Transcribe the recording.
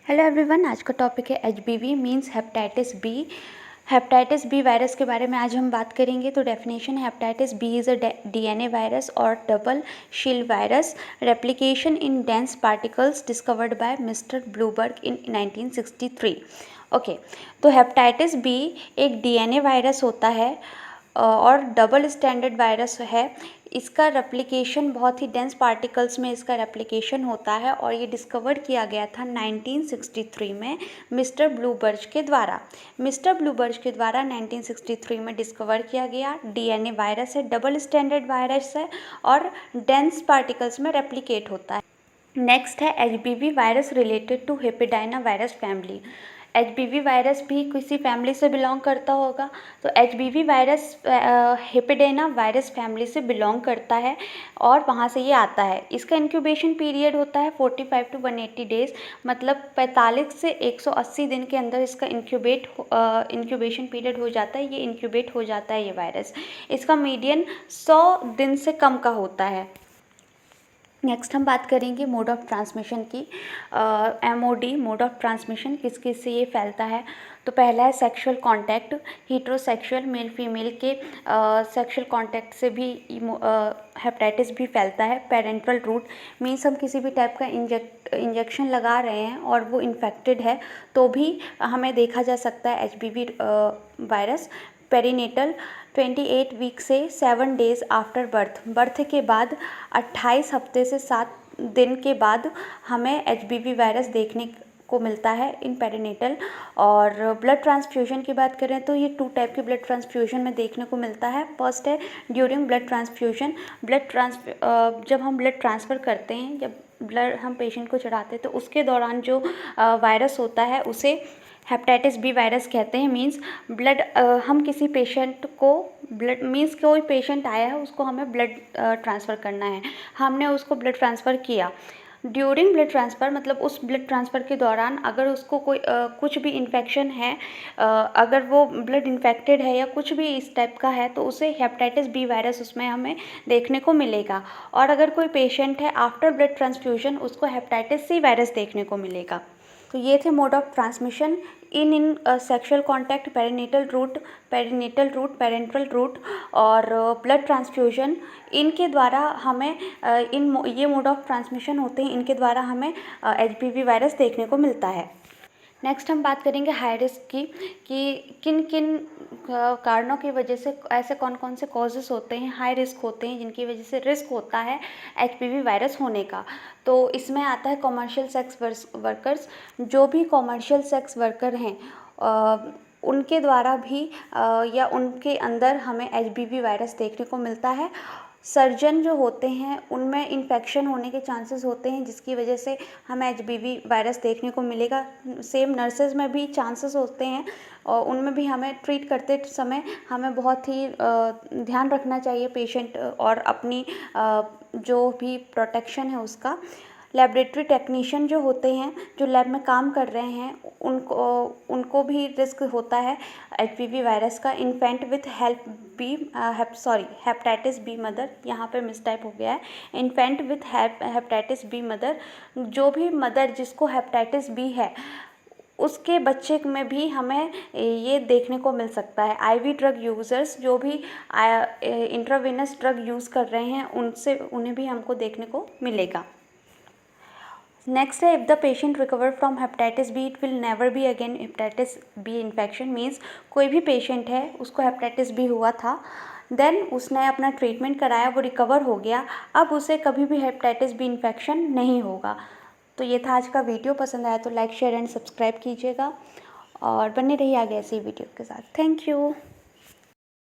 Hello everyone, आज का topic है HBV means hepatitis B. Hepatitis B virus के बारे में आज हम बात करेंगे। तो डेफिनेशन है, hepatitis B is a DNA virus और double shield virus, replication in dense particles discovered by mister Blumberg in 1963। Okay, तो हेपेटाइटिस बी एक डीएनए वायरस होता है और डबल स्टैंडर्ड वायरस है। इसका रेप्लिकेशन बहुत ही डेंस पार्टिकल्स में इसका रेप्लिकेशन होता है और ये डिस्कवर किया गया था 1963 में मिस्टर ब्लूबर्ज के द्वारा। मिस्टर ब्लूबर्ज के द्वारा 1963 में डिस्कवर किया गया डीएनए वायरस है, डबल स्टैंडर्ड वायरस है और डेंस पार्टिकल्स में रेप्लिकेट होता है। नेक्स्ट है HBV virus related to hepadna virus family. HBV virus भी किसी फैमिली से बिलोंग करता होगा, तो HBV virus hepadna virus family से बिलोंग करता है और वहाँ से ये आता है। इसका इंक्यूबेशन पीरियड होता है 45 to 180 डेज़, मतलब 45 से 180 दिन के अंदर इसका इंक्यूबेशन पीरियड हो जाता है, ये इंक्यूबेट हो जाता है ये वायरस। इसका मीडियन 100 दिन से कम का होता है। नेक्स्ट हम बात करेंगे मोड ऑफ ट्रांसमिशन की। एमओडी मोड ऑफ ट्रांसमिशन किस किस से ये फैलता है। तो पहला है सेक्सुअल कांटेक्ट, हीट्रोसेक्सुअल मेल फीमेल के सेक्सुअल कांटेक्ट से भी हेपेटाइटिस भी फैलता है। पेरेंटल रूट मीन्स हम किसी भी टाइप का इंजेक्शन लगा रहे हैं और वो इन्फेक्टेड है तो भी हमें देखा जा सकता है एचबीवी वायरस। पेरीनेटल 28 वीक से 7 डेज़ आफ्टर बर्थ के बाद 28 हफ्ते से 7 दिन के बाद हमें एचबीवी वायरस देखने को मिलता है इन पेरीनेटल। और ब्लड ट्रांसफ्यूजन की बात करें तो ये 2 टाइप के ब्लड ट्रांसफ्यूजन में देखने को मिलता है। फर्स्ट है ड्यूरिंग ब्लड ट्रांसफ्यूजन, जब हम ब्लड ट्रांसफ़र करते हैं, जब ब्लड हम पेशेंट को चढ़ाते हैं तो उसके दौरान जो वायरस होता है उसे हेपेटाइटिस बी वायरस कहते हैं। मींस ब्लड हम किसी पेशेंट को ब्लड मींस कोई पेशेंट आया है उसको हमें ब्लड ट्रांसफ़र करना है, हमने उसको ब्लड ट्रांसफ़र किया। ड्यूरिंग ब्लड ट्रांसफ़र मतलब उस ब्लड ट्रांसफ़र के दौरान अगर उसको कोई कुछ भी इन्फेक्शन है, अगर वो ब्लड इन्फेक्टेड है या कुछ भी इस टाइप का है तो उसे हेपेटाइटिस बी वायरस उसमें हमें देखने को मिलेगा। और अगर कोई पेशेंट है आफ्टर ब्लड ट्रांसफ्यूजन उसको हेपेटाइटिस सी वायरस देखने को मिलेगा। तो ये थे mode of transmission in sexual contact, parental route और ब्लड ट्रांसफ्यूजन। इनके द्वारा हमें ये मोड ऑफ ट्रांसमिशन होते हैं, इनके द्वारा हमें एचबीवी वायरस देखने को मिलता है। नेक्स्ट हम बात करेंगे हाई रिस्क की, कि किन किन कारणों की वजह से ऐसे कौन कौन से कॉजेज़ होते हैं, हाई रिस्क होते हैं, जिनकी वजह से रिस्क होता है एचपीवी वायरस होने का। तो इसमें आता है कॉमर्शियल सेक्स वर्कर्स। जो भी कॉमर्शियल सेक्स वर्कर हैं उनके द्वारा भी या उनके अंदर हमें एचबीवी वायरस देखने को मिलता है। सर्जन जो होते हैं उनमें इन्फेक्शन होने के चांसेस होते हैं जिसकी वजह से हमें एचबीवी वायरस देखने को मिलेगा। सेम नर्सेज में भी चांसेस होते हैं और उनमें भी हमें ट्रीट करते समय हमें बहुत ही ध्यान रखना चाहिए पेशेंट और अपनी जो भी प्रोटेक्शन है उसका। लेबोरेटरी टेक्नीशियन जो होते हैं, जो लैब में काम कर रहे हैं, उनको भी रिस्क होता है एचपीवी वायरस का। Infant with hepatitis B mother, यहाँ पे मिसटाइप हो गया है, infant with hepatitis B mother. जो भी मदर जिसको हेपेटाइटिस बी है उसके बच्चे में भी हमें ये देखने को मिल सकता है। आईवी ड्रग यूज़र्स जो भी इंट्रावेनस ड्रग यूज़ कर रहे हैं उन्हें भी हमको देखने को मिलेगा। नेक्स्ट है, if the patient recover from hepatitis B it will never be again hepatitis B infection. Means कोई भी पेशेंट है उसको हेपेटाइटिस बी हुआ था, देन उसने अपना ट्रीटमेंट कराया, वो रिकवर हो गया, अब उसे कभी भी हेपेटाइटिस बी इन्फेक्शन नहीं होगा। तो ये था आज का वीडियो। पसंद आया तो लाइक शेयर एंड सब्सक्राइब कीजिएगा और बने रहिए आगे ऐसी वीडियो के साथ। Thank you.